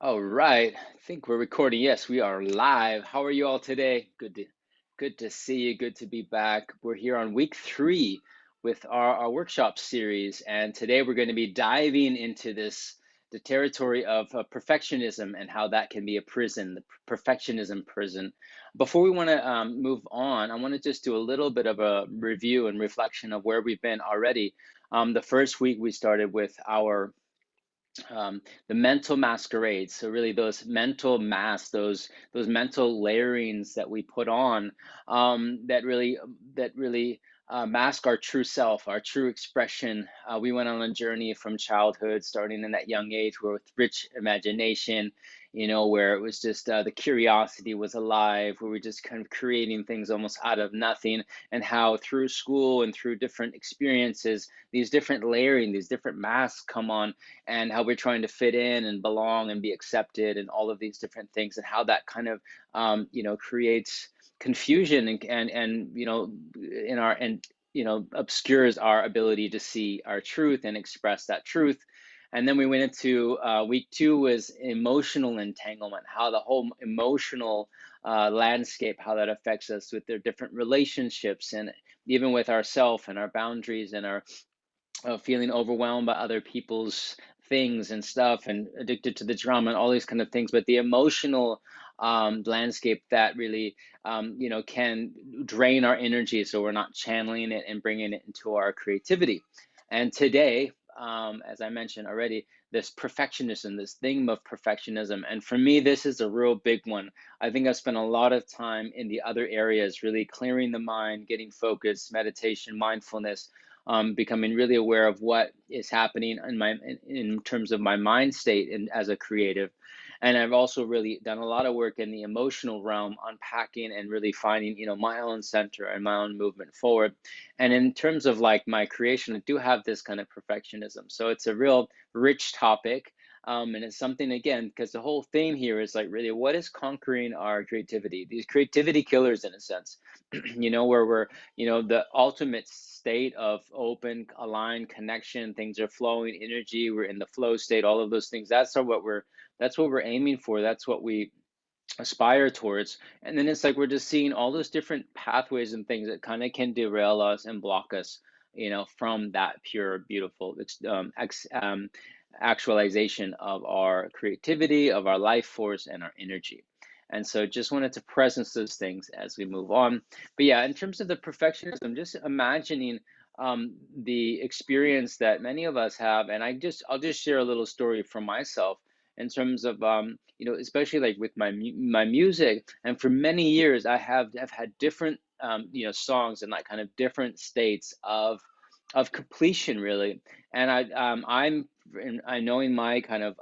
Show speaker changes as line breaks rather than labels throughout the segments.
All right. I think we're recording. Yes, we are live. How are you all today? Good to see you. Good to be back. We're here on week three with our workshop series, and today we're going to be diving into the territory of perfectionism and how that can be a prison, the perfectionism prison. Before we want to move on, I want to just do a little bit of a review and reflection of where we've been already. The first week we started with our the mental masquerades. So really, those mental masks, those mental layerings that we put on, that really mask our true self, our true expression. We went on a journey from childhood, starting in that young age, where with rich imagination, where it was just the curiosity was alive, where we're just kind of creating things almost out of nothing, and how through school and through different experiences, these different layering, these different masks come on, and how we're trying to fit in and belong and be accepted and all of these different things, and how that kind of creates confusion and in our and obscures our ability to see our truth and express that truth. And then we went into week two was emotional entanglement, how the whole emotional landscape, how that affects us with their different relationships, and even with ourself and our boundaries and our feeling overwhelmed by other people's things and stuff, and addicted to the drama and all these kind of things. But the emotional landscape that really can drain our energy, so we're not channeling it and bringing it into our creativity. And today, as I mentioned already, this perfectionism, this theme of perfectionism, and for me this is a real big one. I think I've spent a lot of time in the other areas, really clearing the mind, getting focused, meditation, mindfulness, becoming really aware of what is happening in terms of my mind state and as a creative. And I've also really done a lot of work in the emotional realm, unpacking and really finding, my own center and my own movement forward. And in terms of like my creation, I do have this kind of perfectionism. So it's a real rich topic. And it's something, again, because the whole theme here is like really what is conquering our creativity, these creativity killers in a sense, where we're, the ultimate state of open, aligned connection, things are flowing, energy, we're in the flow state, all of those things. That's what we're aiming for. That's what we aspire towards. And then it's like we're just seeing all those different pathways and things that kind of can derail us and block us, from that pure, beautiful actualization of our creativity, of our life force, and our energy. And so just wanted to presence those things as we move on. But yeah, in terms of the perfectionism, just imagining the experience that many of us have, and I'll just share a little story from myself in terms of especially like with my music. And for many years, have had different songs and like kind of different states of completion, really. And I knowing my kind of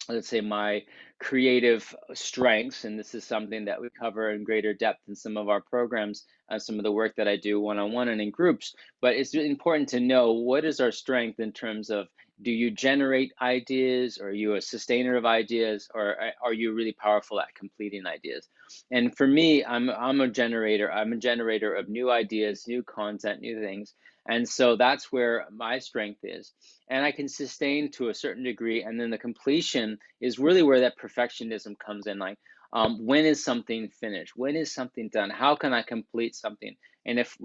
let's say my creative strengths, and this is something that we cover in greater depth in some of our programs, some of the work that I do one-on-one and in groups. But it's really important to know what is our strength in terms of, do you generate ideas, or are you a sustainer of ideas, or are you really powerful at completing ideas? And for me, I'm a generator. I'm a generator of new ideas, new content, new things. And so that's where my strength is, and I can sustain to a certain degree. And then the completion is really where that perfectionism comes in. Like, when is something finished? When is something done? How can I complete something? And if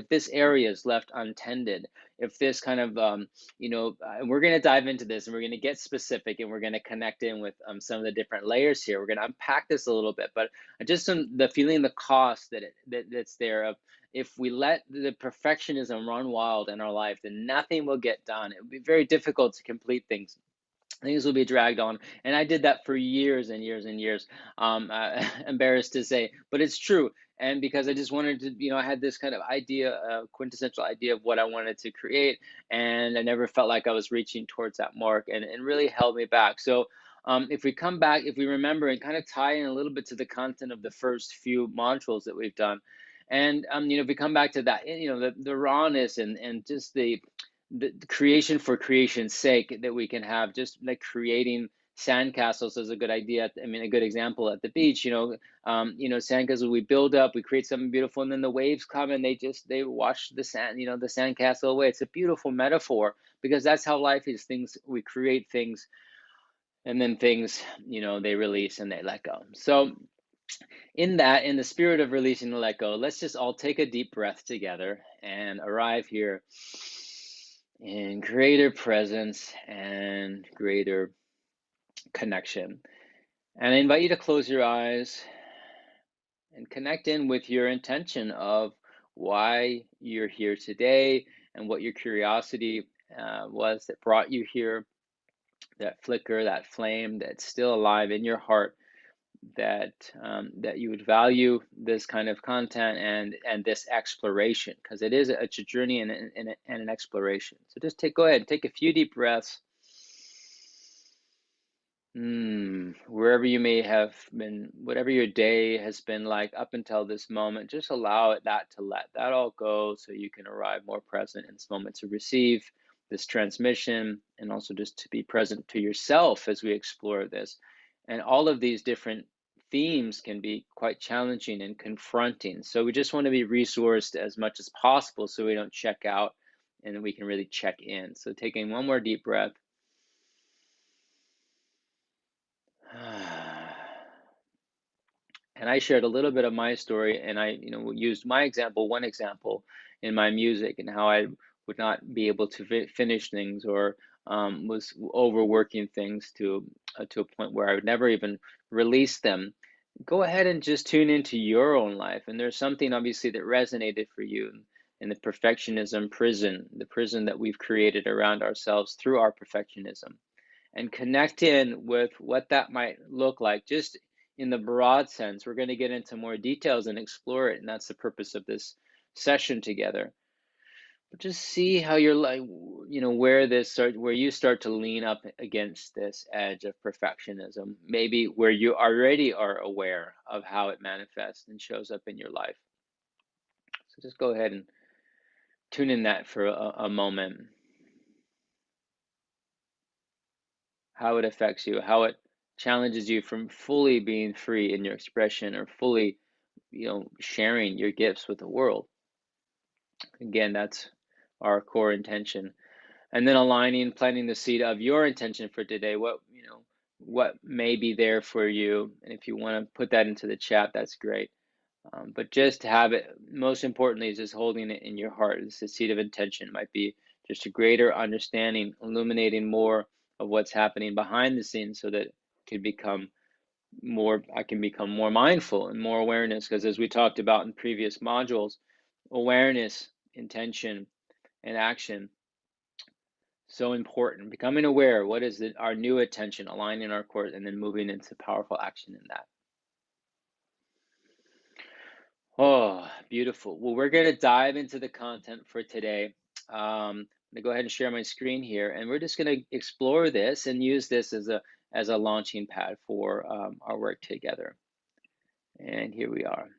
this area is left untended, if this kind of, we're going to dive into this, and we're going to get specific, and we're going to connect in with some of the different layers here. We're going to unpack this a little bit, but just the feeling, the cost that's there of, if we let the perfectionism run wild in our life, then nothing will get done. It will be very difficult to complete things. Things will be dragged on. And I did that for years and years and years. Embarrassed to say, but it's true. And because I just wanted to, I had this kind of idea, quintessential idea of what I wanted to create. And I never felt like I was reaching towards that mark, and it really held me back. So if we come back, if we remember and kind of tie in a little bit to the content of the first few modules that we've done, and if we come back to that, the rawness and just the creation for creation's sake that we can have, just like creating sandcastles is a good idea. I mean, a good example at the beach, sandcastles, we build up, we create something beautiful, and then the waves come and they wash the sand, the sandcastle away. It's a beautiful metaphor, because that's how life is. Things, we create things and then things, they release and they let go. So in the spirit of releasing and let go, let's just all take a deep breath together and arrive here in greater presence and greater connection. And I invite you to close your eyes and connect in with your intention of why you're here today and what your curiosity was that brought you here, that flicker, that flame that's still alive in your heart, that you would value this kind of content and this exploration, because it's a journey and an exploration. So just go ahead and take a few deep breaths. Wherever you may have been, whatever your day has been like up until this moment, just allow that to let that all go so you can arrive more present in this moment to receive this transmission, and also just to be present to yourself as we explore this. And all of these different themes can be quite challenging and confronting. So we just want to be resourced as much as possible so we don't check out and we can really check in. So taking one more deep breath. And I shared a little bit of my story, and I, used one example in my music, and how I would not be able to finish things, or was overworking things to a point where I would never even release them. Go ahead and just tune into your own life, and there's something obviously that resonated for you in the perfectionism prison, the prison that we've created around ourselves through our perfectionism, and connect in with what that might look like just in the broad sense. We're going to get into more details and explore it, and that's the purpose of this session together. But just see how you're like, where you start to lean up against this edge of perfectionism, maybe where you already are aware of how it manifests and shows up in your life. So just go ahead and tune in that for a moment. How it affects you, how it challenges you from fully being free in your expression, or fully, sharing your gifts with the world. Again, that's our core intention. And then aligning, planting the seed of your intention for today. What may be there for you. And if you want to put that into the chat, that's great. But just to have it, most importantly, is just holding it in your heart. It's the seed of intention. It might be just a greater understanding, illuminating more of what's happening behind the scenes, so that I can become more mindful and more awareness. Because as we talked about in previous modules, awareness, intention, and action, so important. Becoming aware, what is our new attention, aligning our course, and then moving into powerful action in that. Oh, beautiful. Well, we're going to dive into the content for today. I'm going to go ahead and share my screen here, and we're just going to explore this and use this as a launching pad for our work together. And here we are.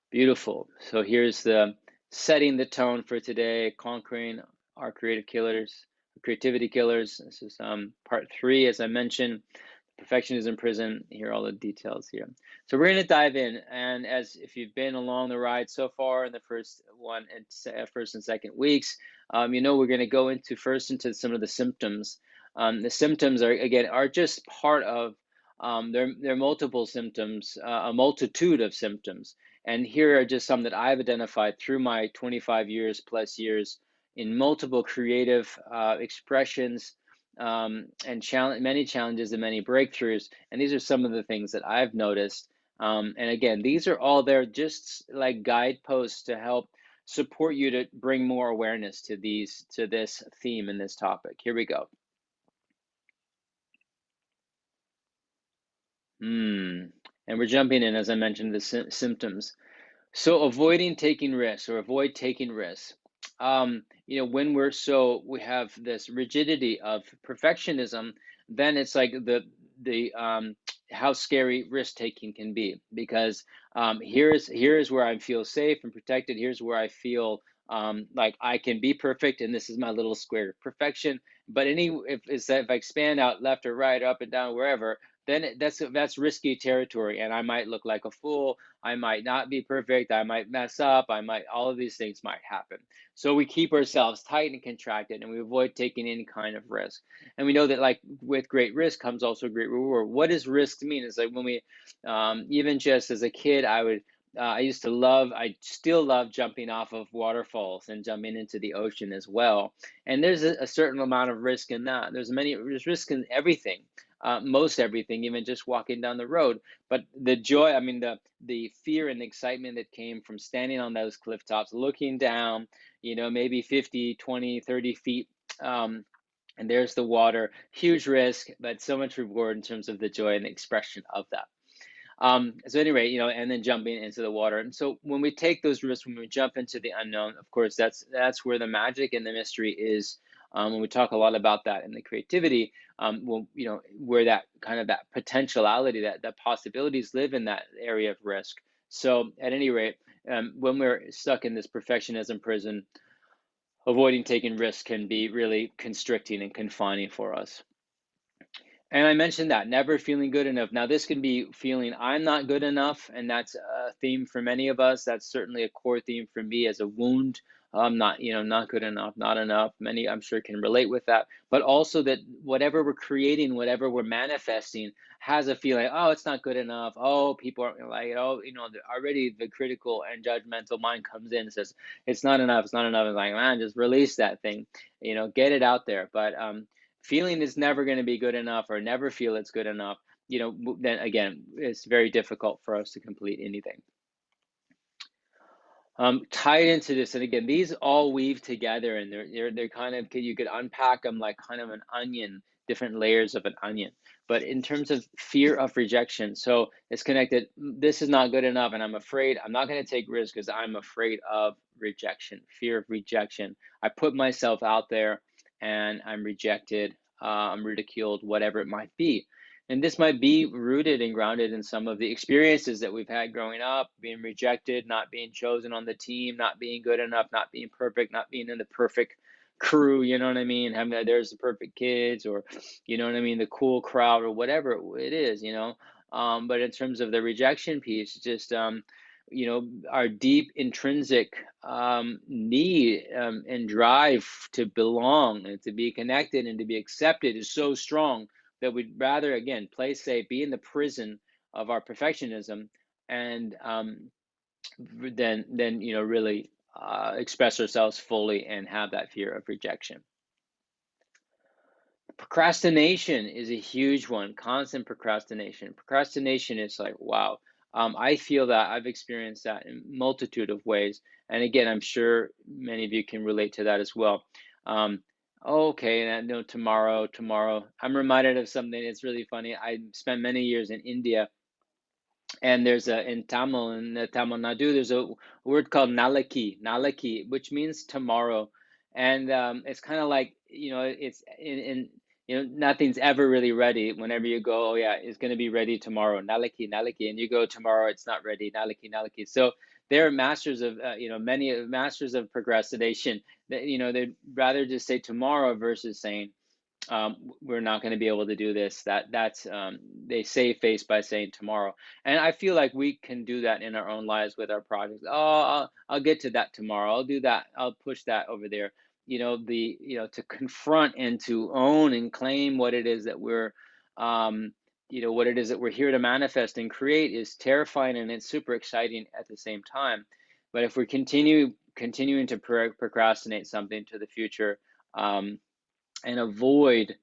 Beautiful. So here's the setting the tone for today, conquering our creativity killers. This is part 3, as I mentioned. Perfectionism Prison. Here are all the details here. So we're going to dive in, and as if you've been along the ride so far in the first and second weeks, we're going to go into some of the symptoms. The symptoms are just part of there are multiple symptoms, a multitude of symptoms, and here are just some that I've identified through my 25 years plus years in multiple creative expressions, and many challenges and many breakthroughs. And these are some of the things that I've noticed. And again, these are all there just like guideposts to help support you to bring more awareness to this theme and this topic. Here we go. And we're jumping in, as I mentioned, the symptoms. So avoid taking risks. When we have this rigidity of perfectionism, then it's like the how scary risk taking can be, because here's where I feel safe and protected. Here's where I feel like I can be perfect, and this is my little square perfection. But if I expand out left or right, up and down, wherever, then that's risky territory, and I might look like a fool. I might not be perfect. I might mess up. All of these things might happen. So we keep ourselves tight and contracted, and we avoid taking any kind of risk. And we know that, like, with great risk comes also great reward. What does risk mean? It's like when we, even just as a kid, I still love jumping off of waterfalls and jumping into the ocean as well. And there's a certain amount of risk in that. There's risk in everything, most everything, even just walking down the road. But the joy, I mean, the fear and the excitement that came from standing on those cliff tops, looking down, maybe 50, 20, 30 feet. And there's the water, huge risk, but so much reward in terms of the joy and the expression of that. So anyway, and then jumping into the water. And so when we take those risks, when we jump into the unknown, of course, that's where the magic and the mystery is. And we talk a lot about that in the creativity, where that kind of that potentiality, that possibilities live in that area of risk. So at any rate, when we're stuck in this perfectionism prison, avoiding taking risks can be really constricting and confining for us. And I mentioned that never feeling good enough. Now, this can be feeling I'm not good enough, and that's a theme for many of us. That's certainly a core theme for me as a wound. I'm not good enough, not enough. Many, I'm sure, can relate with that. But also that whatever we're creating, whatever we're manifesting, has a feeling, oh, it's not good enough. Oh, people aren't like, oh, already the critical and judgmental mind comes in and says, it's not enough, it's not enough. It's like, man, just release that thing, get it out there. But feeling is never going to be good enough, or never feel it's good enough, then again, it's very difficult for us to complete anything. Tied into this, and again, these all weave together, and they're kind of, you could unpack them like kind of an onion, different layers of an onion. But in terms of fear of rejection, so it's connected. This is not good enough, and I'm not going to take risks because I'm afraid of rejection, fear of rejection. I put myself out there, and I'm rejected, I'm ridiculed, whatever it might be. And this might be rooted and grounded in some of the experiences that we've had growing up, being rejected, not being chosen on the team, not being good enough, not being perfect, not being in the perfect crew, you know what I mean? Having that there's the perfect kids, or, you know what I mean, the cool crowd, or whatever it is, But in terms of the rejection piece, just, our deep intrinsic need and drive to belong and to be connected and to be accepted is so strong that we'd rather, again, play safe, be in the prison of our perfectionism, and then really express ourselves fully and have that fear of rejection. Procrastination is a huge one. Constant procrastination. Procrastination is like, wow. I feel that I've experienced that in multitude of ways, and again, I'm sure many of you can relate to that as well. Okay, and I know tomorrow. I'm reminded of something. It's really funny. I spent many years in India, and there's in Tamil, in Tamil Nadu, there's a word called nalaki, which means tomorrow. And it's kind of like, it's in nothing's ever really ready. Whenever you go, oh yeah, it's going to be ready tomorrow, nalaki, and you go tomorrow, it's not ready, nalaki. So they're masters of, many masters of procrastination. That, they'd rather just say tomorrow versus saying, we're not going to be able to do this. That's they save face by saying tomorrow. And I feel like we can do that in our own lives with our projects. Oh, I'll get to that tomorrow. I'll do that. I'll push that over there. To confront and to own and claim what it is that we're here to manifest and create is terrifying, and it's super exciting at the same time. But if we continuing to procrastinate something to the future, and avoid,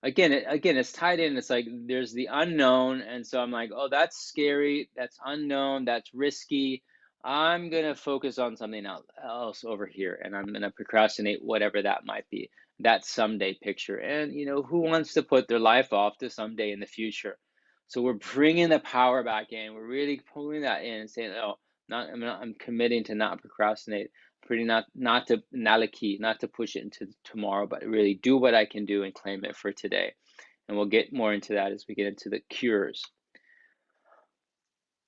again, it's tied in. It's like there's the unknown, and so I'm like, oh, that's scary, that's unknown, that's risky. I'm gonna focus on something else over here, and I'm gonna procrastinate whatever that might be, that someday picture. And who wants to put their life off to someday in the future? So we're bringing the power back in. We're really pulling that in and saying, oh, I'm committing to not procrastinate, pretty not to nalaki, not to push it into tomorrow, but really do what I can do and claim it for today. And we'll get more into that as we get into the cures.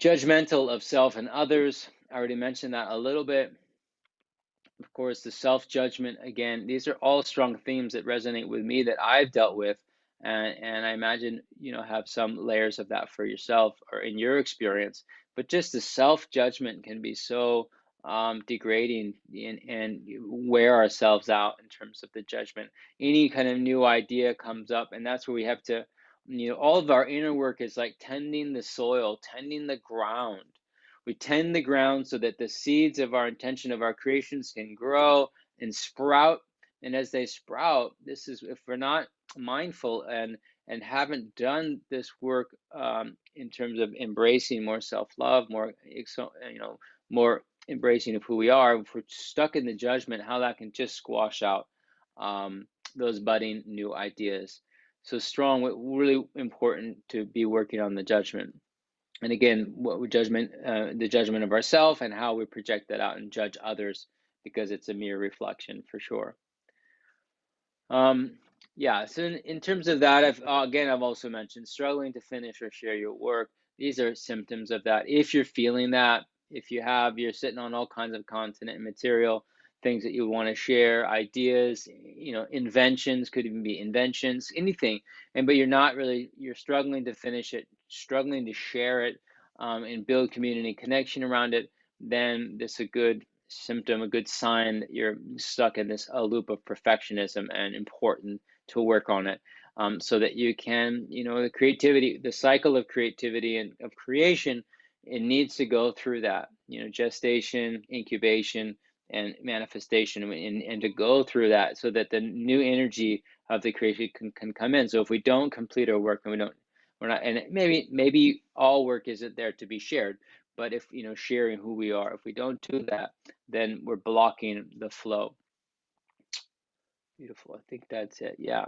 Judgmental of self and others. I already mentioned that a little bit. Of course, the self-judgment, again, these are all strong themes that resonate with me, that I've dealt with and I imagine, have some layers of that for yourself or in your experience. But just the self-judgment can be so degrading, and wear ourselves out in terms of the judgment. Any kind of new idea comes up, and that's where we have to, all of our inner work is like tending the soil, tending the ground. We tend the ground so that the seeds of our intention, of our creations, can grow and sprout. And as they sprout, this is, if we're not mindful and haven't done this work, in terms of embracing more self-love, more, more embracing of who we are, if we're stuck in the judgment, how that can just squash out those budding new ideas. So strong, really important to be working on the judgment. And again, the judgment of ourselves and how we project that out and judge others, because it's a mere reflection for sure. Um, yeah, so in terms of that, I've also mentioned struggling to finish or share your work. These are symptoms of that. If you're feeling that, if you're sitting on all kinds of content and material, things that you want to share, ideas, inventions, could even be inventions, anything, but you're struggling to finish it, struggling to share it, and build community connection around it, then this is a good symptom, a good sign that you're stuck in this a loop of perfectionism, and important to work on it, so that you can, the creativity, the cycle of creativity and of creation, it needs to go through that, gestation, incubation, and manifestation, and to go through that so that the new energy of the creation can come in. So if we don't complete our work, and we're not, and maybe all work isn't there to be shared, but if, sharing who we are, if we don't do that, then we're blocking the flow. Beautiful. I think that's it. Yeah.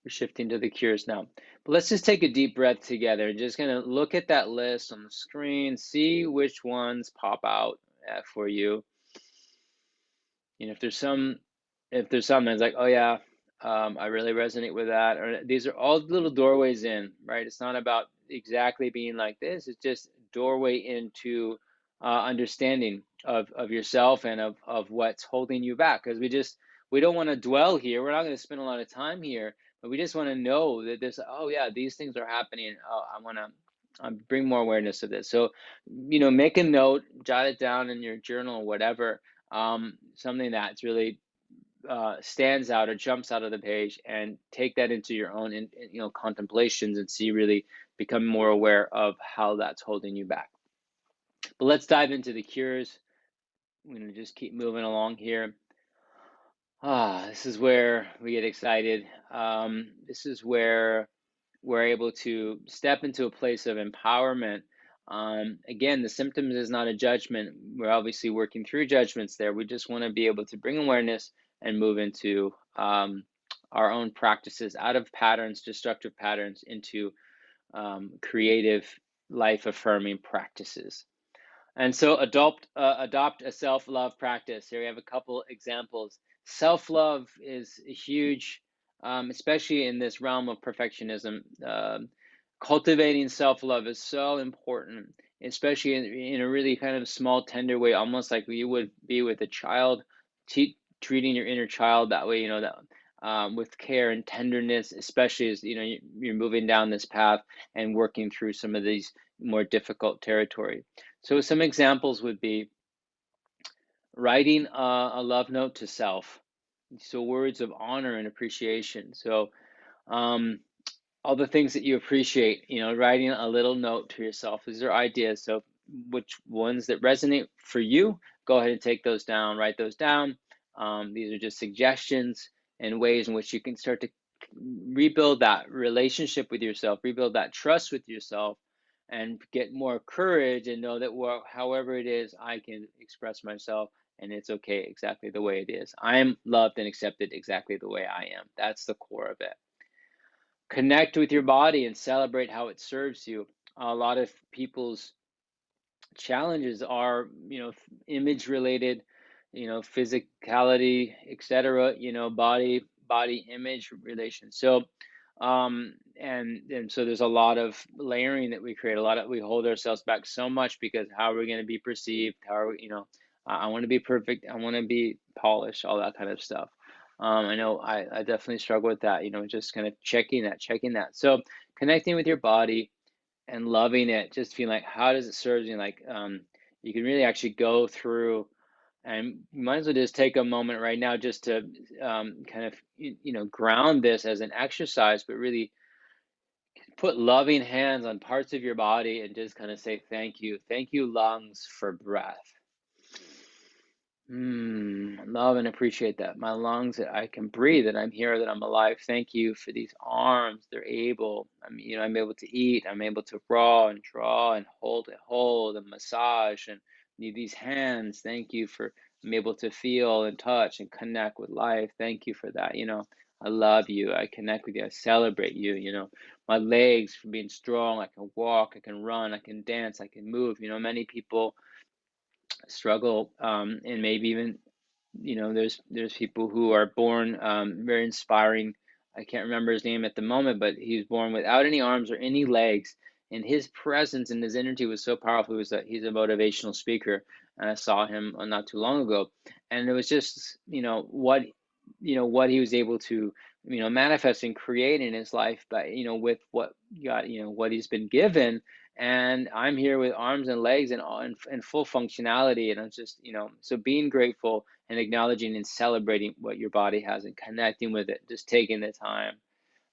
We're shifting to the cures now. But let's just take a deep breath together and just kind of look at that list on the screen, see which ones pop out for you. If there's some that's like, oh yeah, I really resonate with that, or these are all little doorways in, right? It's not about exactly being like this. It's just doorway into understanding of yourself and of what's holding you back. Because we don't want to dwell here. We're not going to spend a lot of time here, but we just want to know that there's, oh yeah, these things are happening. Oh, I want to bring more awareness of this. So, make a note, jot it down in your journal or whatever, something that's really stands out or jumps out of the page, and take that into your own, contemplations, and see, really become more aware of how that's holding you back. But let's dive into the cures. I'm going to just keep moving along here. This is where we get excited. This is where we're able to step into a place of empowerment. Again, the symptoms is not a judgment. We're obviously working through judgments there. We just want to be able to bring awareness and move into our own practices, out of patterns, destructive patterns, into creative, life affirming practices. And so adopt a self-love practice. Here we have a couple examples. Self-love is huge, especially in this realm of perfectionism. Cultivating self-love is so important, especially in a really kind of small, tender way, almost like you would be with a child, treating your inner child that way, that with care and tenderness, especially as you're moving down this path and working through some of these more difficult territory. So some examples would be writing a love note to self. So words of honor and appreciation. So all the things that you appreciate, writing a little note to yourself. These are ideas. So which ones that resonate for you, go ahead and take those down, write those down. These are just suggestions and ways in which you can start to rebuild that relationship with yourself, rebuild that trust with yourself, and get more courage, and know that, well, however it is, I can express myself, and it's okay exactly the way it is. I am loved and accepted exactly the way I am. That's the core of it. Connect with your body and celebrate how it serves you. A lot of people's challenges are, image related, physicality, etc., body image relation. So and so there's a lot of layering that we create, we hold ourselves back so much, because how are we going to be perceived, how are we, I want to be perfect, I want to be polished, all that kind of stuff. I know I definitely struggle with that, just kind of checking that. So connecting with your body and loving it, just feeling like how does it serve you? Like you can really actually go through, and you might as well just take a moment right now just to kind of ground this as an exercise, but really put loving hands on parts of your body and just kind of say thank you lungs for breath. Love and appreciate that. My lungs, that I can breathe, that I'm here, that I'm alive. Thank you for these arms. They're able. I'm able to eat. I'm able to raw and draw and hold and massage and need these hands. Thank you for I'm able to feel and touch and connect with life. Thank you for that. I love you. I connect with you. I celebrate you. My legs for being strong. I can walk. I can run. I can dance. I can move. Many people struggle, and maybe even there's people who are born very inspiring. I can't remember his name at the moment, but he was born without any arms or any legs, and his presence and his energy was so powerful. He's a motivational speaker, and I saw him not too long ago, and it was just what he was able to manifest and create in his life, but with what God, what he's been given. And I'm here with arms and legs and all and full functionality, and I'm just so being grateful and acknowledging and celebrating what your body has and connecting with it, just taking the time.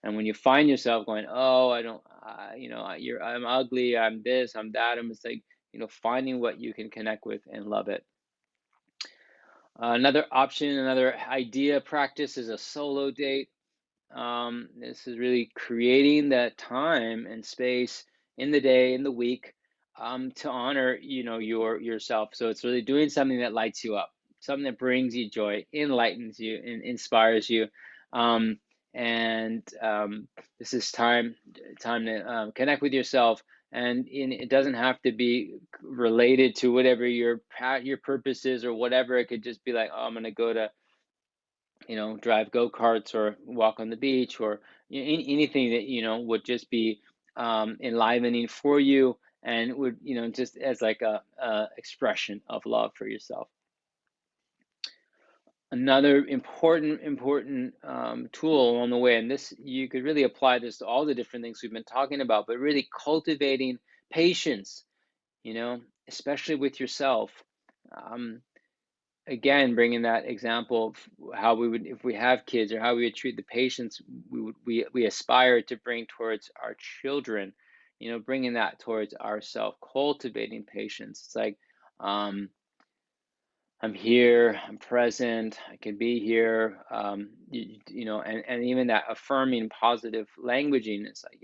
And when you find yourself going, oh, I don't, I'm ugly, I'm this, I'm that, I'm just like, finding what you can connect with and love it. Another option, another idea practice is a solo date. This is really creating that time and space in the day, in the week, to honor, yourself. So it's really doing something that lights you up, something that brings you joy, enlightens you, and inspires you. Um, and this is time to connect with yourself. And it doesn't have to be related to whatever your purpose is or whatever. It could just be like, oh, I'm gonna go to drive go-karts or walk on the beach or anything that, would just be enlivening for you and would, just as like a expression of love for yourself. Another important tool along the way, and this you could really apply this to all the different things we've been talking about, but really cultivating patience, especially with yourself. Um, Again, bringing that example of how we would, if we have kids, or how we would treat the patients we aspire to bring towards our children, bringing that towards ourselves, cultivating patience. It's like, um, I'm here, I'm present, I can be here, and even that affirming positive languaging. It's like,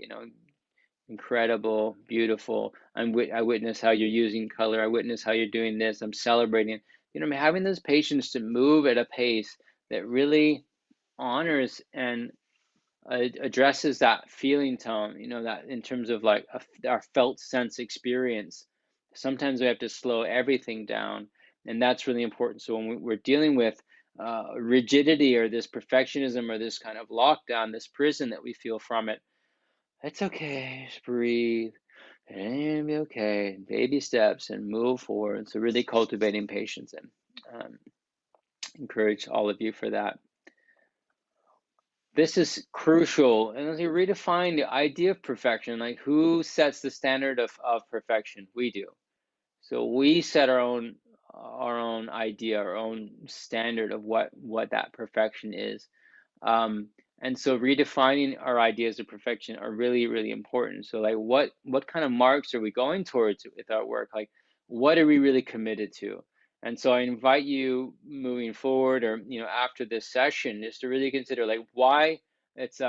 incredible, beautiful. I witness how you're using color. I witness how you're doing this. I'm celebrating. Having this patience to move at a pace that really honors and addresses that feeling tone. That in terms of like our felt sense experience. Sometimes we have to slow everything down, and that's really important. So when we're dealing with rigidity or this perfectionism or this kind of lockdown, this prison that we feel from it, it's okay. Just breathe. And be okay. Baby steps and move forward. So really cultivating patience, and encourage all of you for that. This is crucial. And as you redefine the idea of perfection, like who sets the standard of perfection? We do. So we set our own idea, our own standard of what that perfection is. Um, and so redefining our ideas of perfection are really, really important. So like what kind of marks are we going towards with our work? Like what are we really committed to? And so I invite you moving forward, or after this session, is to really consider like why it's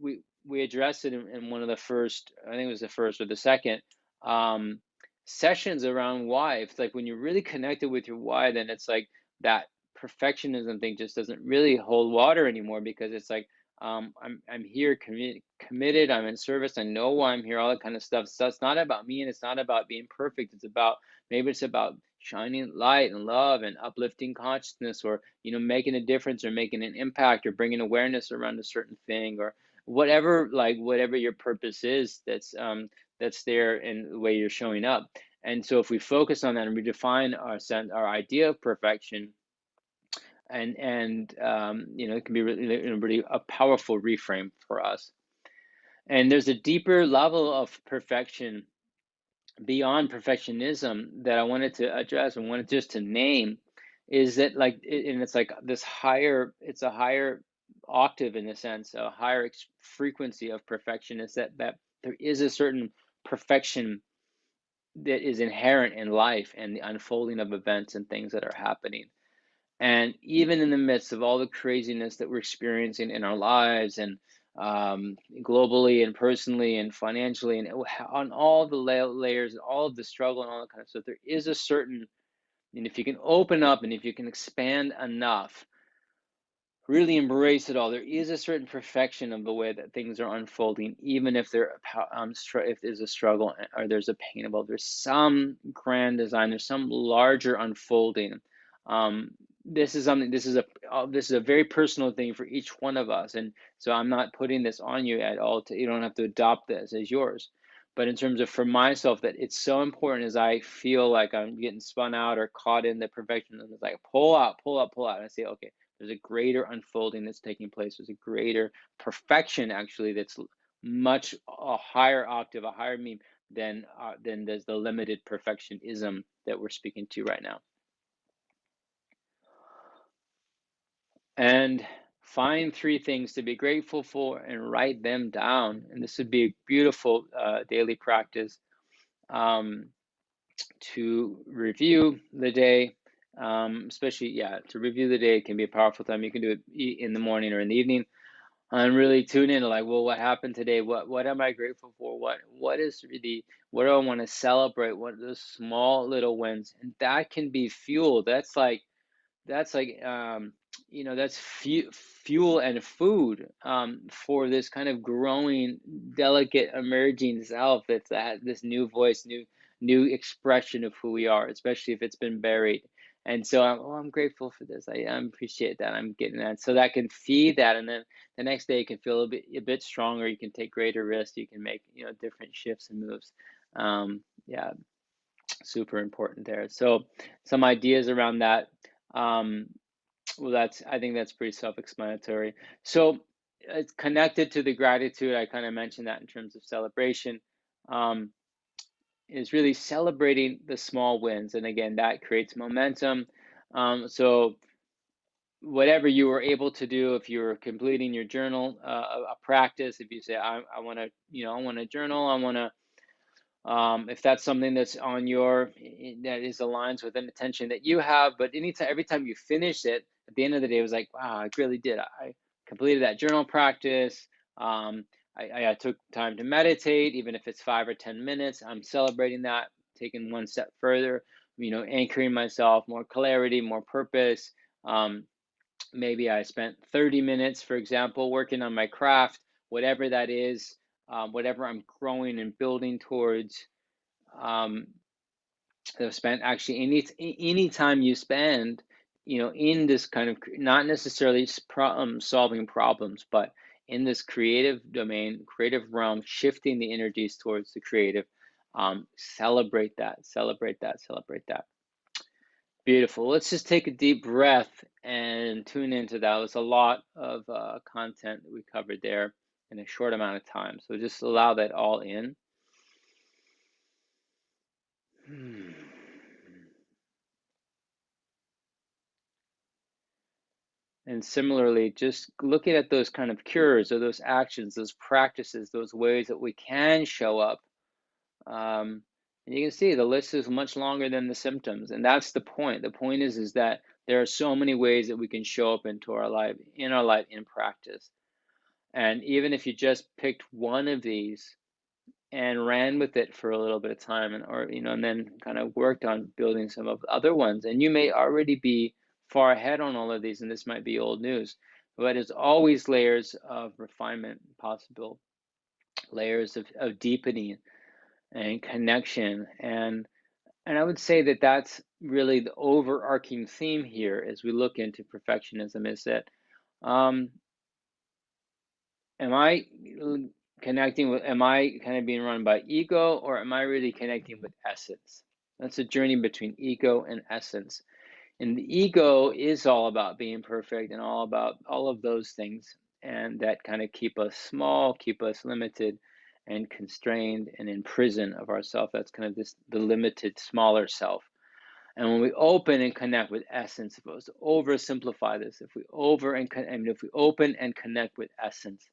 we addressed it in one of the first, I think it was the first or the second um sessions around why. It's like when you're really connected with your why, then it's like that perfectionism thing just doesn't really hold water anymore, because it's like I'm here committed, I'm in service, I know why I'm here, all that kind of stuff. So it's not about me, and it's not about being perfect. It's about, maybe it's about shining light and love and uplifting consciousness, or making a difference or making an impact or bringing awareness around a certain thing, or whatever your purpose is, that's there in the way you're showing up. And so if we focus on that and redefine our idea of perfection, and it can be really a powerful reframe for us. And there's a deeper level of perfection beyond perfectionism that I wanted to address and wanted just to name, is that and it's like this higher, it's a higher octave in a sense, a higher frequency of perfection, is that there is a certain perfection that is inherent in life and the unfolding of events and things that are happening. And even in the midst of all the craziness that we're experiencing in our lives, and globally and personally and financially, and on all the layers and all of the struggle and all that kind of stuff, there is a certain, and if you can open up and if you can expand enough, really embrace it all, there is a certain perfection of the way that things are unfolding, even if if there's a struggle or there's a pain involved. There's some grand design. There's some larger unfolding. Um, this is something. This is a very personal thing for each one of us, and so I'm not putting this on you at all. You don't have to adopt this as yours. But in terms of for myself, that it's so important as I feel like I'm getting spun out or caught in the perfectionism, it's like pull out, pull out, pull out. And I say, okay, there's a greater unfolding that's taking place. There's a greater perfection, actually, that's much a higher octave, a higher mean than there's the limited perfectionism that we're speaking to right now. And find 3 things to be grateful for and write them down. And this would be a beautiful daily practice to review the day. Especially, yeah, to review the day can be a powerful time. You can do it in the morning or in the evening, and really tune in, like, well, what happened today? What am I grateful for? What do I want to celebrate? What are those small little wins? And that can be fuel. That's fuel and food for this kind of growing, delicate, emerging self. That's that this new voice, new expression of who we are, especially if it's been buried. And so I'm grateful for this. I appreciate that. I'm getting that. So that can feed that, and then the next day you can feel a bit stronger. You can take greater risks. You can make different shifts and moves. Yeah, super important there. So some ideas around that. Um, well, I think that's pretty self-explanatory. So it's connected to the gratitude. I kind of mentioned that in terms of celebration, is really celebrating the small wins. And again, that creates momentum. So whatever you were able to do, if you're completing your journal, a practice, if you say, I want to journal, I want to, if that's something that's on that is aligns with an intention that you have, but every time you finish it, at the end of the day, it was like, wow, I really did. I completed that journal practice. I took time to meditate, even if it's 5 or 10 minutes. I'm celebrating that, taking one step further, anchoring myself, more clarity, more purpose. Maybe I spent 30 minutes, for example, working on my craft, whatever that is, whatever I'm growing and building towards. um, I've spent actually any time you spend, in this kind of not necessarily solving problems, but in this creative domain, creative realm, shifting the energies towards the creative. Celebrate that, celebrate that, celebrate that. Beautiful. Let's just take a deep breath and tune into that. It was a lot of content that we covered there in a short amount of time. So just allow that all in. And similarly, just looking at those kind of cures or those actions, those practices, those ways that we can show up. And you can see the list is much longer than the symptoms. And that's the point. The point is that there are so many ways that we can show up in our life in practice. And even if you just picked one of these and ran with it for a little bit of time, and then kind of worked on building some of the other ones, and you may already be far ahead on all of these, and this might be old news, but it's always layers of refinement possible, layers of deepening and connection. And I would say that that's really the overarching theme here as we look into perfectionism, is that um, am I am I kind of being run by ego, or am I really connecting with essence? That's a journey between ego and essence. And the ego is all about being perfect and all about all of those things. And that kind of keep us small, keep us limited and constrained and in prison of ourself. That's kind of this the limited, smaller self. And when we open and connect with essence, if I was to oversimplify this, if we if we open and connect with essence,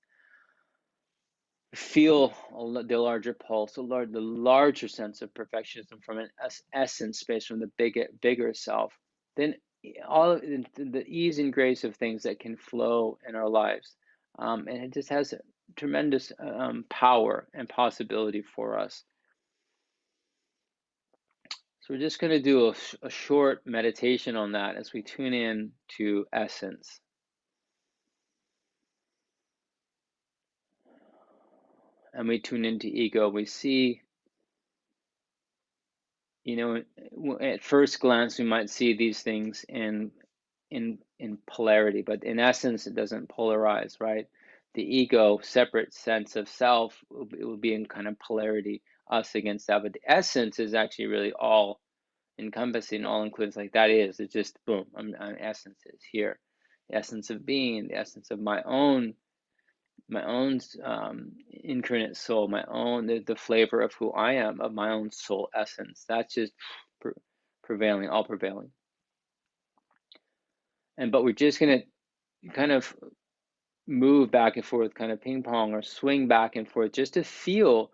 feel the larger pulse, the larger sense of perfectionism from an essence space, from the bigger self, then all the ease and grace of things that can flow in our lives, and it just has tremendous power and possibility for us. So we're just going to do a short meditation on that as we tune in to essence. And we tune into ego. We see, at first glance, we might see these things in polarity, but in essence, it doesn't polarize, right? The ego, separate sense of self, it will be in kind of polarity, us against that. But the essence is actually really all encompassing, all includes. Like that is, it's just boom. Essence is here, the essence of being, the essence of my own incarnate soul, my own the flavor of who I am, of my own soul essence. That's just prevailing, all prevailing. But we're just gonna kind of move back and forth, kind of ping pong or swing back and forth, just to feel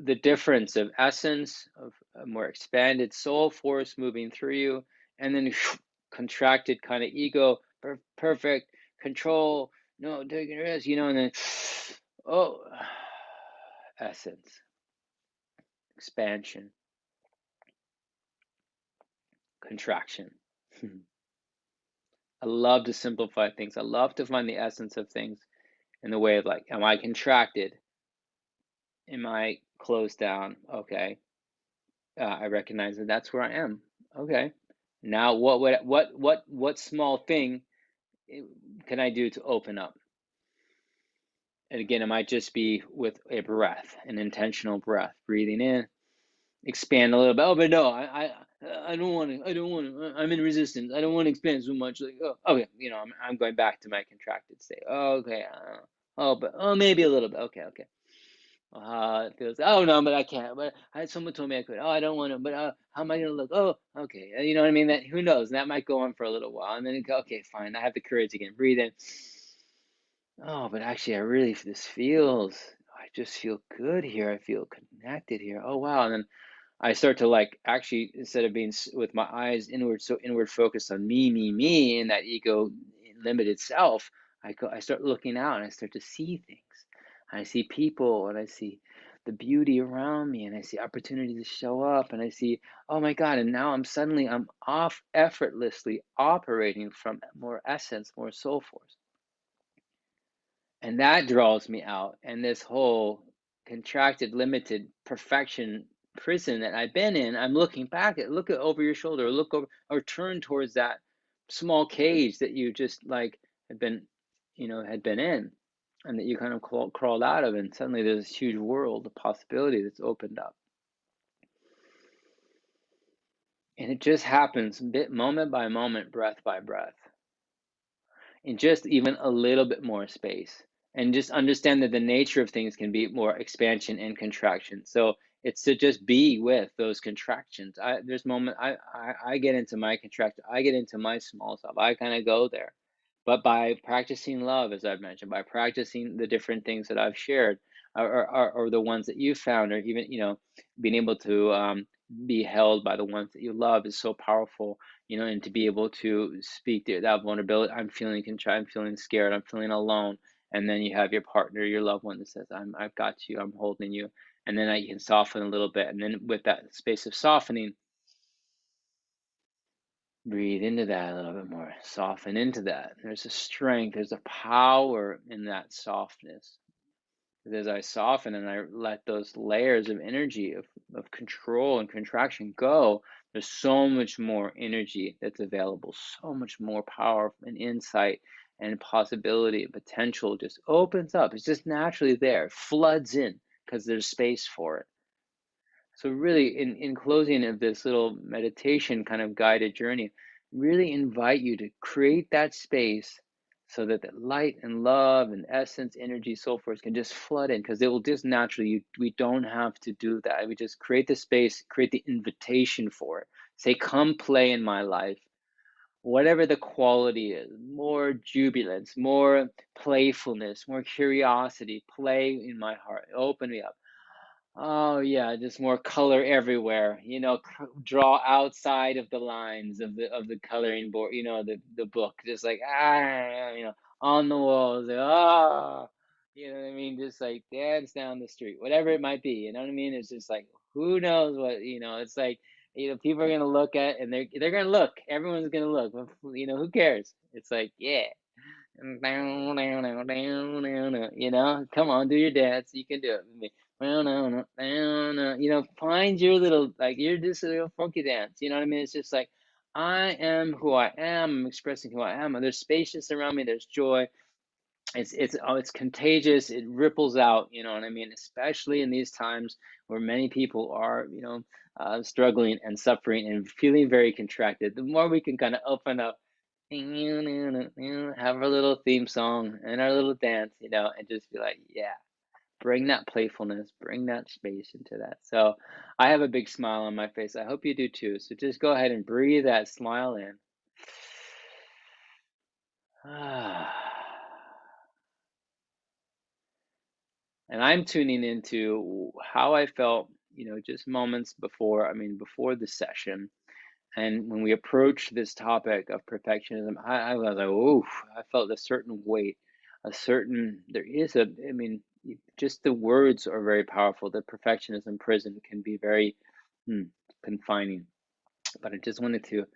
the difference of essence, of a more expanded soul force moving through you, and then contracted kind of ego, perfect control, no taking risks, and then oh, essence, expansion, contraction. I love to simplify things. I love to find the essence of things in the way of like, am I contracted? Am I closed down? Okay. I recognize that that's where I am. Okay. Now, what small thing can I do to open up? And again, it might just be with a breath, an intentional breath, breathing in, expand a little bit. Oh, but no, I don't want to. I don't want to. I'm in resistance. I don't want to expand so much. Like, oh, okay, I'm going back to my contracted state. Oh, okay. Maybe a little bit. Okay, okay. It feels. Oh no, but I can't. But someone told me I could. Oh, I don't want to. But how am I gonna look? Oh, okay. You know what I mean? That who knows? That might go on for a little while, and then okay, fine. I have the courage again. Breathe in. Oh, but actually, this feels. I just feel good here. I feel connected here. Oh wow. And then I start to like actually instead of being with my eyes inward, so inward focused on me, and that ego limited self, I start looking out and I start to see things. I see people and I see the beauty around me and I see opportunity to show up and I see, oh my God, and now I'm off effortlessly operating from more essence, more soul force. And that draws me out. And this whole contracted, limited perfection prison that I've been in, I'm looking back look at over your shoulder, look over or turn towards that small cage that you just like had been, had been in and that you kind of crawled out of. And suddenly there's this huge world of possibility that's opened up. And it just happens moment by moment, breath by breath. In just even a little bit more space and just understand that the nature of things can be more expansion and contraction. So it's to just be with those contractions. I get into my contraction, I get into my small self, I kind of go there. But by practicing love, as I've mentioned, by practicing the different things that I've shared, or the ones that you found, or even being able to be held by the ones that you love is so powerful. And to be able to speak to that vulnerability. I'm feeling contrite, I'm feeling scared, I'm feeling alone. And then you have your partner, your loved one that says, I've got you, I'm holding you. And then you can soften a little bit. And then with that space of softening, breathe into that a little bit more, soften into that. There's a strength, there's a power in that softness. As I soften and I let those layers of energy of control and contraction go, there's so much more energy that's available, so much more power and insight and possibility and potential just opens up. It's just naturally there, floods in because there's space for it. So really in closing of this little meditation kind of guided journey, really invite you to create that space so that the light and love and essence, energy, so forth can just flood in because it will just naturally, we don't have to do that. We just create the space, create the invitation for it. Say, come play in my life, whatever the quality is, more jubilance, more playfulness, more curiosity, play in my heart, open me up. Oh yeah, just more color everywhere. Draw outside of the lines of the coloring board. The book, just like on the walls. What I mean. Just like dance down the street, whatever it might be. You know what I mean? It's just like who knows what. It's like people are gonna look at and they're gonna look. Everyone's gonna look. Who cares? It's like yeah. Come on, do your dance. You can do it with me. Find your little, like, you're just a little funky dance. You know what I mean? It's just like, I am who I am. I'm expressing who I am. And there's spacious around me. There's joy. It's contagious. It ripples out. You know what I mean? Especially in these times where many people are, struggling and suffering and feeling very contracted. The more we can kind of open up, have our little theme song and our little dance, and just be like, yeah, bring that playfulness, bring that space into that. So I have a big smile on my face. I hope you do too. So just go ahead and breathe that smile in. And I'm tuning into how I felt, just moments before, before the session. And when we approached this topic of perfectionism, I was like, oh, I felt a certain weight, just the words are very powerful. The perfectionism prison can be very confining. But I just wanted to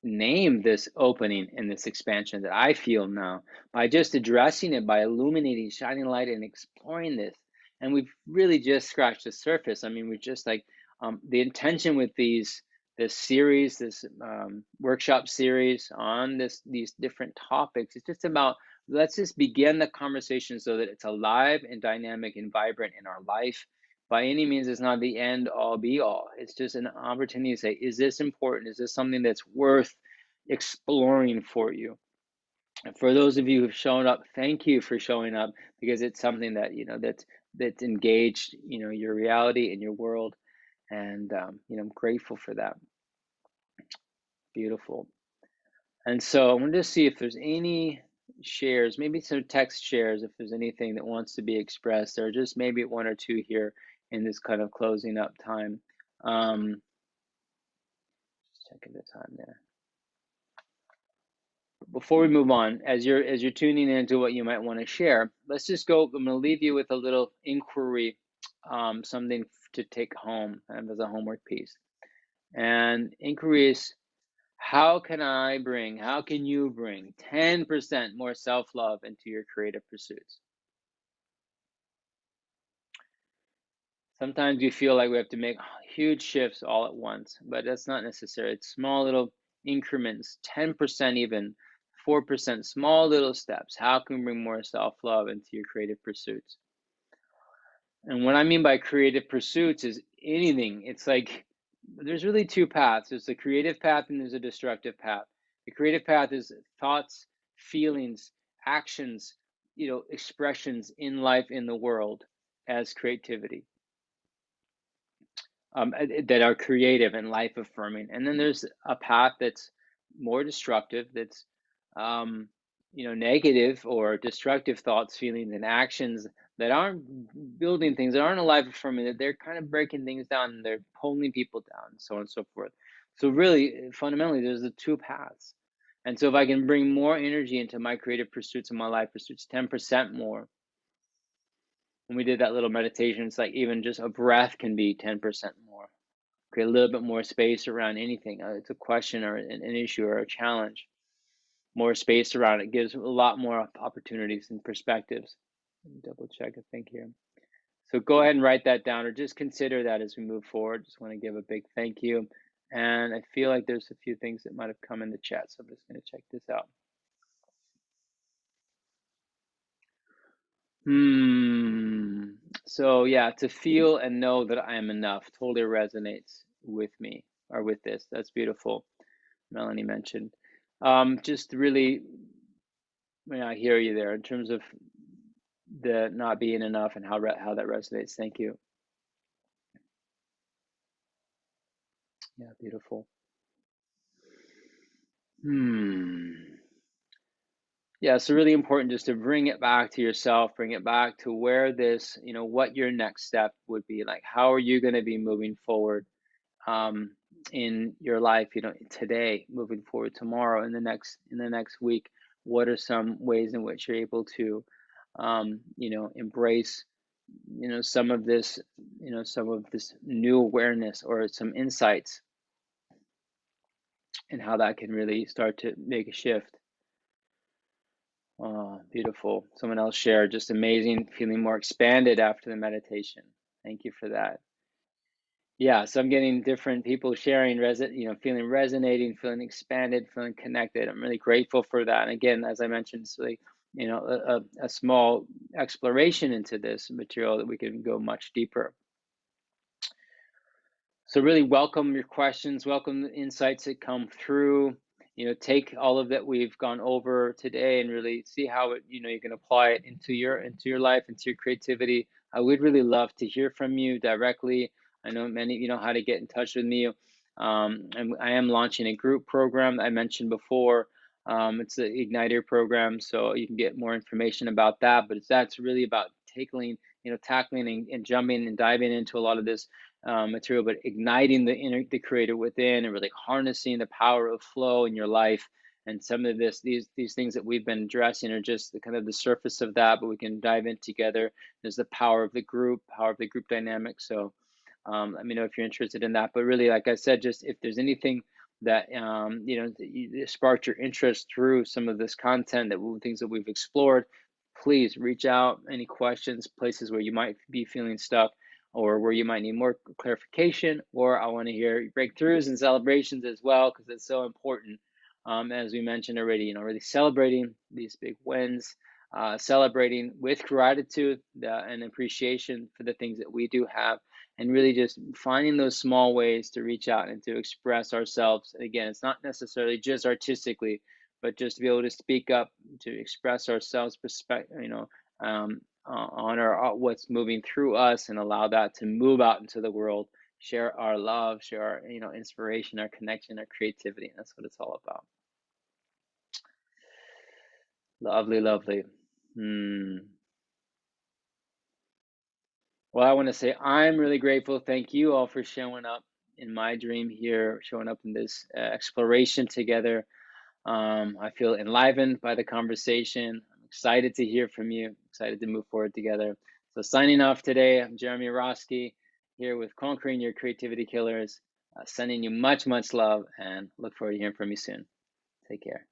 name this opening and this expansion that I feel now by just addressing it, by illuminating, shining light, and exploring this. And we've really just scratched the surface. We're just like the intention with this series, this workshop series on these different topics. It's just about let's just begin the conversation so that it's alive and dynamic and vibrant in our life. By any means, it's not the end all be all. It's just an opportunity to say, is this important? Is this something that's worth exploring for you? And for those of you who've shown up, thank you for showing up because it's something that, that's engaged, your reality and your world. And, I'm grateful for that. Beautiful. And so I wanted to see if there's any shares, maybe some text shares, if there's anything that wants to be expressed, or just maybe one or two here in this kind of closing up time. Just checking the time there. Before we move on, as you're tuning into what you might want to share, let's just go. I'm going to leave you with a little inquiry, something to take home as a homework piece. And inquiry is, how can you bring 10% more self-love into your creative pursuits? Sometimes we feel like we have to make huge shifts all at once, but that's not necessary. It's small little increments, 10% even, 4%, small little steps. How can we bring more self-love into your creative pursuits? And what I mean by creative pursuits is anything. It's like there's really two paths. There's the creative path and there's a destructive path. The creative path is thoughts, feelings, actions, expressions in life, in the world as creativity, that are creative and life affirming. And then there's a path that's more destructive, that's negative or destructive thoughts, feelings, and actions that aren't building things, that aren't alive affirming, that they're kind of breaking things down and they're pulling people down, and so on and so forth. So really, fundamentally, there's the two paths. And so if I can bring more energy into my creative pursuits and my life pursuits, 10% more. When we did that little meditation, it's like even just a breath can be 10% more. Create a little bit more space around anything. It's a question or an issue or a challenge. More space around it gives a lot more opportunities and perspectives. Let me double check a thing here. So go ahead and write that down or just consider that as we move forward. Just want to give a big thank you. And I feel like there's a few things that might have come in the chat, so I'm just going to check this out. So yeah, to feel and know that I am enough totally resonates with me, or with this. That's beautiful. Melanie mentioned. Just really, I hear you there in terms of the not being enough and how that resonates. Thank you. Yeah, beautiful. Hmm. Yeah, so really important just to bring it back to yourself, bring it back to where this, what your next step would be. Like, how are you going to be moving forward um, in your life, today, moving forward tomorrow, in the next week? What are some ways in which you're able to, embrace, some of this new awareness or some insights and how that can really start to make a shift. Oh, beautiful. Someone else shared, just amazing, feeling more expanded after the meditation. Thank you for that. Yeah, so I'm getting different people sharing, feeling resonating, feeling expanded, feeling connected. I'm really grateful for that. And again, as I mentioned, it's like, a small exploration into this material that we can go much deeper. So really welcome your questions, welcome the insights that come through. Take all of that we've gone over today and really see how you can apply it into your life, into your creativity. I would really love to hear from you directly. I know many of you know how to get in touch with me. And I am launching a group program I mentioned before. It's the Igniter program, so you can get more information about that. But that's really about tackling and jumping and diving into a lot of this material, but igniting the creator within and really harnessing the power of flow in your life. And some of these things that we've been addressing are just the kind of the surface of that, but we can dive in together. There's the power of the group dynamic. So let me know if you're interested in that. But really, like I said, just if there's anything that sparked your interest through some of this content, things that we've explored, please reach out. Any questions, places where you might be feeling stuck, or where you might need more clarification, or I want to hear breakthroughs and celebrations as well, because it's so important. As we mentioned already, really celebrating these big wins, celebrating with gratitude and appreciation for the things that we do have, and really just finding those small ways to reach out and to express ourselves. And again, it's not necessarily just artistically, but just to be able to speak up, to express ourselves, on what's moving through us, and allow that to move out into the world. Share our love, share our inspiration, our connection, our creativity. And that's what it's all about. Lovely, lovely. Hmm. Well, I want to say I'm really grateful. Thank you all for showing up in my dream here, showing up in this exploration together. I feel enlivened by the conversation. I'm excited to hear from you, excited to move forward together. So, signing off today, I'm Jeremy Roski here with Conquering Your Creativity Killers, sending you much, much love, and look forward to hearing from you soon. Take care.